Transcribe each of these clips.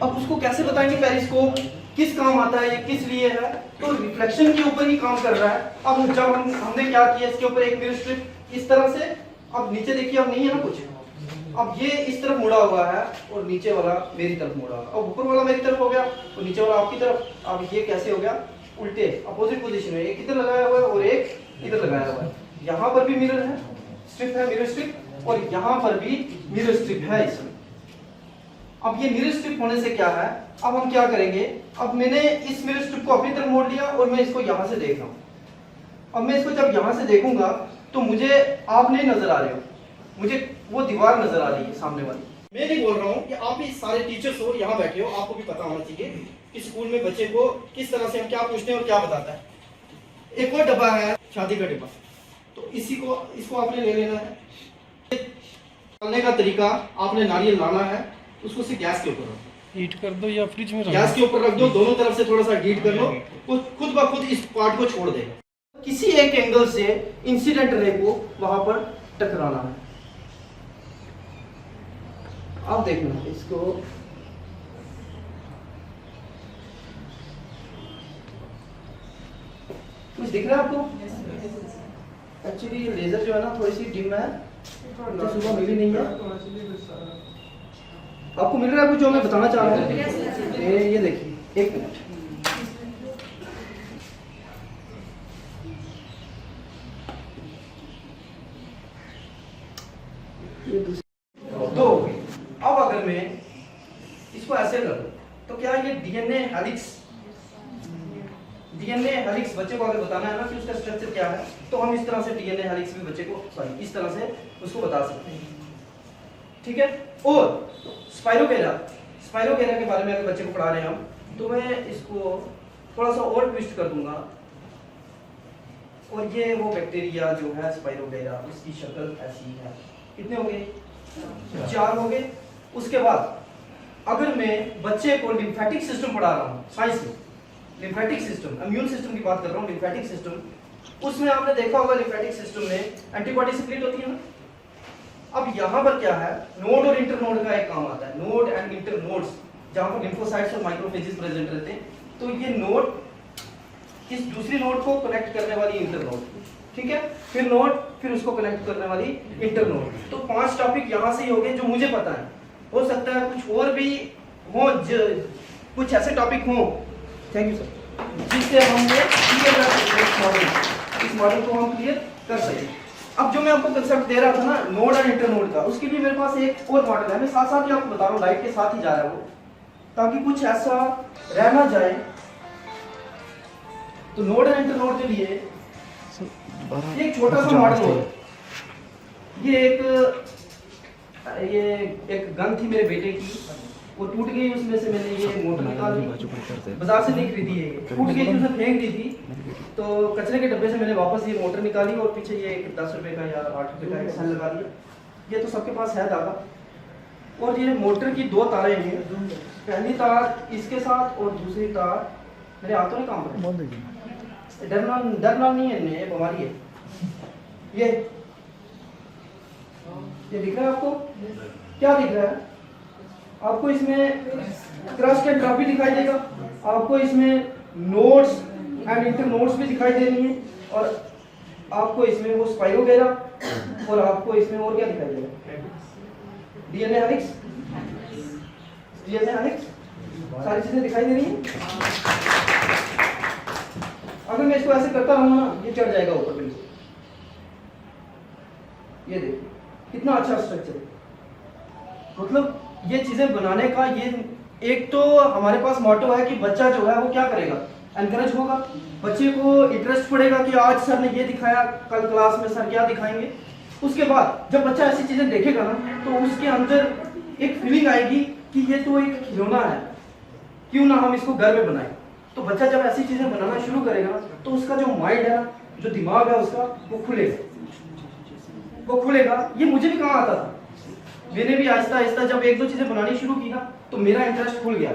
अब उसको कैसे बताएंगे पेरिस्कोप किस काम आता है, ये किस लिए है, तो रिफ्लेक्शन के ऊपर ही काम कर रहा है। अब जब हमने क्या किया, इसके ऊपर एक मिरर स्ट्रिप इस तरह से, अब नीचे देखिए अब नहीं है ना कुछ, अब ये इस तरफ मुड़ा हुआ है और नीचे वाला मेरी तरफ मुड़ा हुआ है। अब ऊपर वाला मेरी तरफ हो गया और नीचे वाला आपकी तरफ। अब ये कैसे हो गया, उल्टे अपोजिट पोजीशन में, एक इधर लगाया हुआ है और एक इधर लगाया हुआ है। यहाँ पर भी मिरर है, स्ट्रिप है, मिरर स्ट्रिप, और यहाँ पर भी मिरर स्ट्रिप है इसमें। अब ये मिरर स्ट्रिप होने से क्या है, अब हम क्या करेंगे, अब मैंने इस मिरर स्ट्रिप को अपनी तरफ मोड़ लिया और मैं इसको यहाँ से देख रहा हूँ। अब मैं इसको जब यहाँ से देखूंगा तो मुझे आप नहीं नजर आ रहे हो, मुझे वो दीवार नजर आ रही है सामने वाली। मैं नहीं बोल रहा हूँ कि आप भी सारे टीचर्स हो, यहाँ बैठे हो, आपको भी पता होना चाहिए कि स्कूल में बच्चे को किस तरह से हम क्या पूछते हैं और क्या बताता है। एक और डब्बा है शादी का डिब्बा, तो इसको आपने ले लेना है। तलने का तरीका, आपने नारियल लाना है, उसको सिर्फ गैस के ऊपर रखो, हीट कर दो या फ्रिज में रख दो, गैस के ऊपर रख दो, दोनों तरफ से थोड़ा सा हीट कर लो, खुद ब खुद इस पार्ट को छोड़ देगा। किसी एक एंगल से इंसिडेंट रे को वहां पर टकराना है। आप देखना इसको, कुछ दिख रहा है आपको? एक्चुअली ये लेजर जो है ना थोड़ी सी डिम है, तो सुबह मिली नहीं है। आपको मिल रहा है कुछ जो मैं बताना चाह रहा हूँ? ये देखिए, एक मिनट, ये दो हो गई। अब अगर मैं इसको ऐसे कर दूं तो क्या ये डीएनए हेलिक्स बच्चे को अगर बताना है ना कि उसका स्ट्रक्चर क्या है, तो हम इस तरह से डीएनए हेलिक्स भी बच्चे को इस तरह से उसको बता सकते हैं, ठीक है। और स्पाइरोगेरा के बारे में अगर बच्चे को पढ़ा रहे हैं हम, तो मैं इसको थोड़ा सा और ट्विस्ट कर दूंगा, और ये वो बैक्टीरिया जो है स्पाइरोगेरा, उसकी शक्ल ऐसी है। कितने हो गए? 4 हो गए। उसके बाद अगर मैं बच्चे को लिम्फेटिक सिस्टम पढ़ा रहा हूँ साइंस में, लिम्फेटिक सिस्टम, इम्यून सिस्टम की बात कर रहा हूँ, लिम्फेटिक सिस्टम, उसमें आपने देखा होगा लिम्फेटिक सिस्टम में एंटीबॉडी सिक्रीट होती है ना। अब यहाँ पर क्या है, नोड और इंटरनोड का एक काम आता है, नोड एंड इंटरनोड्स, जहाँ पर लिम्फोसाइट्स और माइक्रोफेजेस प्रेजेंट रहते हैं। तो ये नोड इस दूसरी नोड को कनेक्ट करने वाली इंटरनोड, ठीक है, फिर नोड, फिर उसको कनेक्ट करने वाली इंटरनोड। तो 5 टॉपिक यहाँ से ही हो गए जो मुझे पता है। हो सकता है कुछ और भी हो, कुछ ऐसे टॉपिक हो, थैंक यू सर, जिससे हम इस मॉडल को हम क्लियर कर सकें। अब जो मैं आपको कंसेप्ट दे रहा था ना नोड और इंटरनोड का, उसके लिए मेरे पास एक और मॉडल है, मैं साथ साथ ही आपको बता रहा हूँ, लाइट के साथ ही जा रहा है वो, ताकि कुछ ऐसा रह ना जाए। तो नोड और इंटरनोड के लिए एक छोटा सा मॉडल हो, ये एक गन थी मेरे बेटे की, वो टूट गई, उसमें से मैंने ये मोटर निकाली, बाजार से नहीं खरीदी है, ये टूट गई थी, उसे फेंक दी थी, तो कचरे के डब्बे से मैंने वापस ये मोटर निकाली और पीछे ये 10 रुपए का या 8 रुपए का एक सेल लगा दिया। ये तो सबके पास है धागा, और ये मोटर की 2 तारें हैं, पहली तार इसके साथ और दूसरी तार, मेरे हाथों में काम कर, डरना नहीं है, ये बीमारी है। ये दिख रहा है आपको? क्या दिख रहा है आपको? इसमें क्रस्ट एंड ट्रॉफी दिखाई देगा, आपको इसमें नोड्स एंड इंटरनोड्स भी दिखाई दे रही हैं, और आपको इसमें वो स्पाइरोगेरा, और आपको इसमें और क्या दिखाई देगा? डीएनए हेलिक्स, सारी चीजें दिखाई दे रही हैं। अगर मैं इसको ऐसे करता रहूंगा ना, ये चढ़ जाएगा ऊपर बिल्कुल। ये देखिए कितना अच्छा स्ट्रक्चर है। मतलब ये चीजें बनाने का ये एक तो हमारे पास मोटो है कि बच्चा जो है वो क्या करेगा, एनकरेज होगा, बच्चे को इंटरेस्ट पड़ेगा कि आज सर ने ये दिखाया, कल क्लास में सर क्या दिखाएंगे। उसके बाद जब बच्चा ऐसी चीजें देखेगा ना, तो उसके अंदर एक फीलिंग आएगी कि ये तो एक खिलौना है, क्यों ना हम इसको घर में बनाएं। तो बच्चा जब ऐसी चीजें बनाना शुरू करेगा तो उसका जो माइंड है, जो दिमाग है उसका, वो खुलेगा। ये मुझे भी कहाँ आता था, मैंने भी आहिस्ता आहिस्ता जब 1-2 चीजें बनानी शुरू की ना, तो मेरा इंटरेस्ट खुल गया।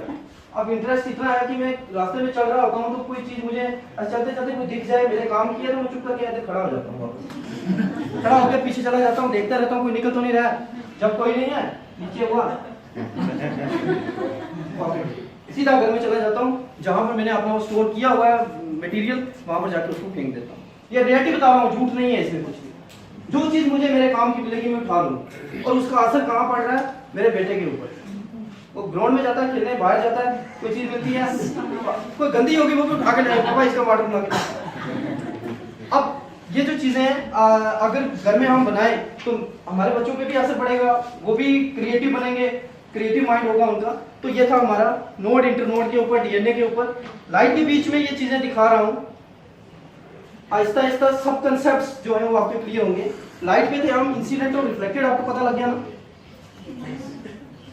अब इंटरेस्ट इतना है कि मैं रास्ते में चल रहा होता हूँ तो कोई चीज मुझे चलते चलते कोई दिख जाए, मेरे काम किया तो मैं चुप करके ऐसे खड़ा हो जाता हूँ, खड़ा होकर पीछे चला जाता हूँ, देखता रहता हूँ कोई निकल तो नहीं रहा है। जब कोई नहीं है, नीचे हुआ सीधा घर में चला जाता हूँ, जहाँ पर मैंने अपना स्टोर किया हुआ है मटेरियल, वहाँ पर जाकर उसको फेंक देता हूँ। ये रियलिटी बता रहा हूँ, झूठ नहीं है इसमें कुछ भी। जो चीज़ मुझे मेरे काम की मिलेगी मैं उठा लूँ, और उसका असर कहाँ पड़ रहा है? मेरे बेटे के ऊपर। वो ग्राउंड में जाता है खेलने, बाहर जाता है, कोई चीज़ मिलती है, कोई गंदी होगी वो भी उठा के लाएगा, पापा इसका वाटर बना के। अब ये जो चीज़ें हैं अगर घर में हम बनाए तो हमारे बच्चों पे भी असर पड़ेगा, वो भी क्रिएटिव बनेंगे, क्रिएटिव माइंड होगा उनका। तो ये था हमारा नोड इंटरनोड के ऊपर, डीएनए के ऊपर। लाइट के बीच में ये चीज़ें दिखा रहा हूँ, आहिस्ता आहिस्ता सब कंसेप्ट्स जो है वो आपके क्लियर होंगे। लाइट पे थे हम, इंसिडेंट और रिफ्लेक्टेड आपको पता लग गया ना?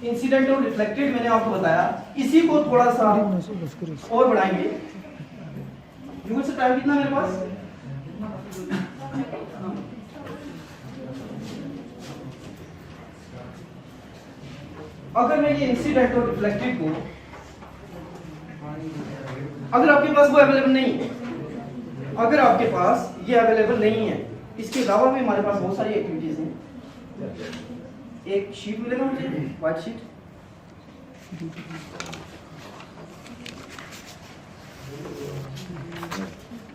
इंसिडेंट और रिफ्लेक्टेड मैंने आपको बताया। इसी को थोड़ा सा और बढ़ाएंगे। यूनिट से टाइम कितना मेरे पास? अगर मैं ये इंसिडेंट और रिफ्लेक्टेड को, अगर आपके पास वो अवेलेबल नहीं है, अगर आपके पास ये अवेलेबल नहीं है, इसके अलावा भी हमारे पास बहुत सारी एक्टिविटीज हैं। एक शीट मिलेगा मुझे, व्हाइट शीट।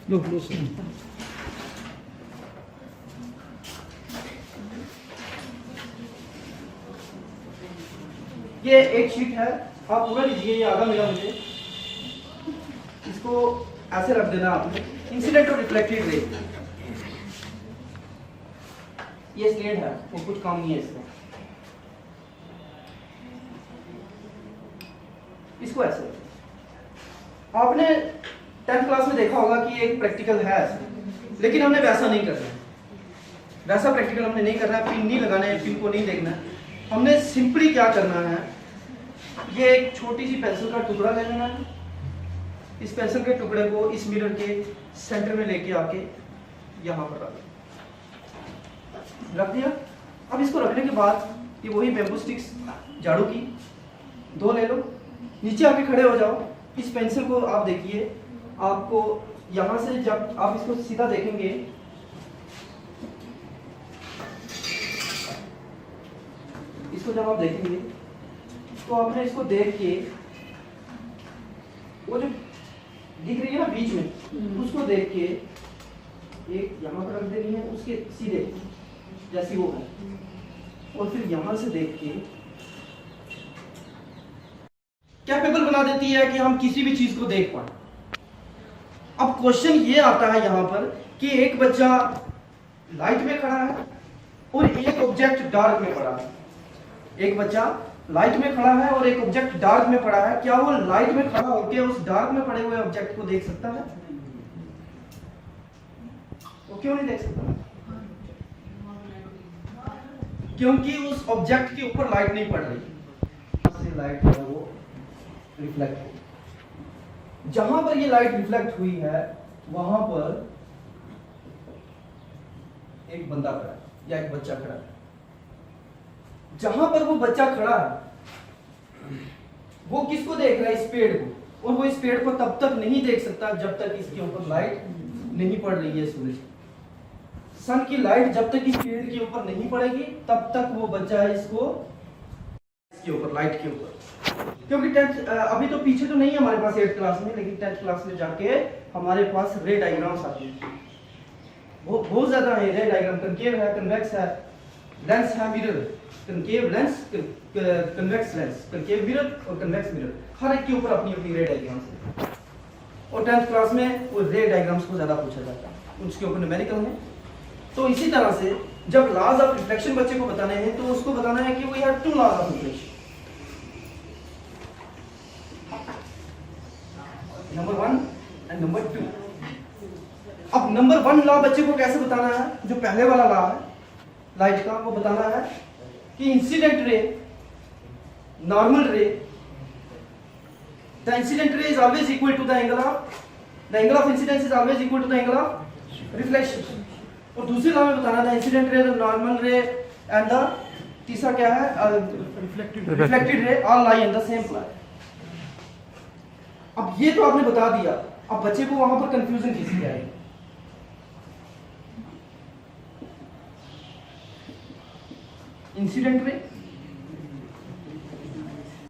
लो लो ये एक शीट है, आप पूरा लीजिए, ये आधा मिला मुझे। इसको ऐसे रख देना आपने। इंसिडेंट और रिफ्लेक्टेड रे, ये स्लेट है, वो कुछ काम नहीं है इसमें। इसको ऐसे आपने 10th क्लास में देखा होगा कि एक प्रैक्टिकल है ऐसे, लेकिन हमने वैसा नहीं करना है। वैसा प्रैक्टिकल हमने नहीं करना है, पिन नहीं लगाना है, पिन को नहीं देखना है। हमने सिंपली क्या करना है, ये एक छोटी सी पेंसिल का टुकड़ा ले लेना है। इस पेंसिल के टुकड़े को इस मिरर के सेंटर में लेके आके यहाँ पर रख दिया। अब इसको रखने के बाद ये वही बैम्बू स्टिक्स झाड़ू की 2 ले लो, नीचे आके खड़े हो जाओ। इस पेंसिल को आप देखिए, आपको यहाँ से जब आप इसको सीधा देखेंगे, इसको जब आप देखेंगे तो आपने इसको देख के वो जो दिख रही है ना बीच में, उसको देख के एक यहाँ पर रख देनी है, उसके सीधे जैसी वो है, और फिर यहाँ से देख के कैपेबल बना देती है कि हम किसी भी चीज को देख पाए। अब क्वेश्चन ये आता है यहाँ पर कि एक बच्चा लाइट में खड़ा है और एक ऑब्जेक्ट डार्क में पड़ा है। एक बच्चा लाइट में खड़ा है और एक ऑब्जेक्ट डार्क में पड़ा है, क्या वो लाइट में खड़ा होकर उस डार्क में पड़े हुए ऑब्जेक्ट को देख सकता है? वो क्यों नहीं देख सकता? क्योंकि उस ऑब्जेक्ट के ऊपर लाइट नहीं पड़ रही। लाइट है वो रिफ्लेक्ट हुई। जहां पर ये लाइट रिफ्लेक्ट हुई है वहां पर एक बंदा खड़ा है या एक बच्चा खड़ा है। जहां पर वो बच्चा खड़ा है वो किसको देख रहा है? इस पेड़ को। और वो इस पेड़ को तब तक नहीं देख सकता जब तक इसके ऊपर लाइट नहीं पड़ रही है सूरज। सन की लाइट जब तक इस पेड़ के ऊपर नहीं पड़ेगी तब तक वो बच्चा इसको इसके ऊपर लाइट के ऊपर, क्योंकि 10th अभी तो पीछे तो नहीं है हमारे पास 8th क्लास में, लेकिन 10th क्लास में जाके हमारे पास रे डायग्राम्स आते हैं। बहुत ज्यादा है रे डायग्राम। कनकेव है, कन्वेक्स है, लेंस है, mirror, concave lens, convex lens, concave mirror और कन्वेक्स मिरर, हर एक के ऊपर अपनी अपनी रे डायग्राम्स है। और 10th क्लास में वो रे डायग्राम्स को ज्यादा पूछा जाता है, उसके ऊपर न्यूमेरिकल है। तो इसी तरह से जब लॉज ऑफ रिफ्लेक्शन बच्चे को बताने हैं तो उसको बताना है कि we have 2 laws of reflection, number 1 and number 2। अब नंबर 1 लॉ बच्चे को कैसे बताना है? जो पहले वाला लॉ है लाइट का, वो बताना है कि incident ray, normal ray, the incident ray is always equal to the angle of incidence is always equal to the angle of reflection. और दूसरे लॉ में बताना था incident ray, the normal ray and the तीसरा क्या है? Reflected ray all lie in the same plane. अब ये तो आपने बता दिया, अब बच्चे को वहां पर कंफ्यूजन किसकी आएगी? Incident ray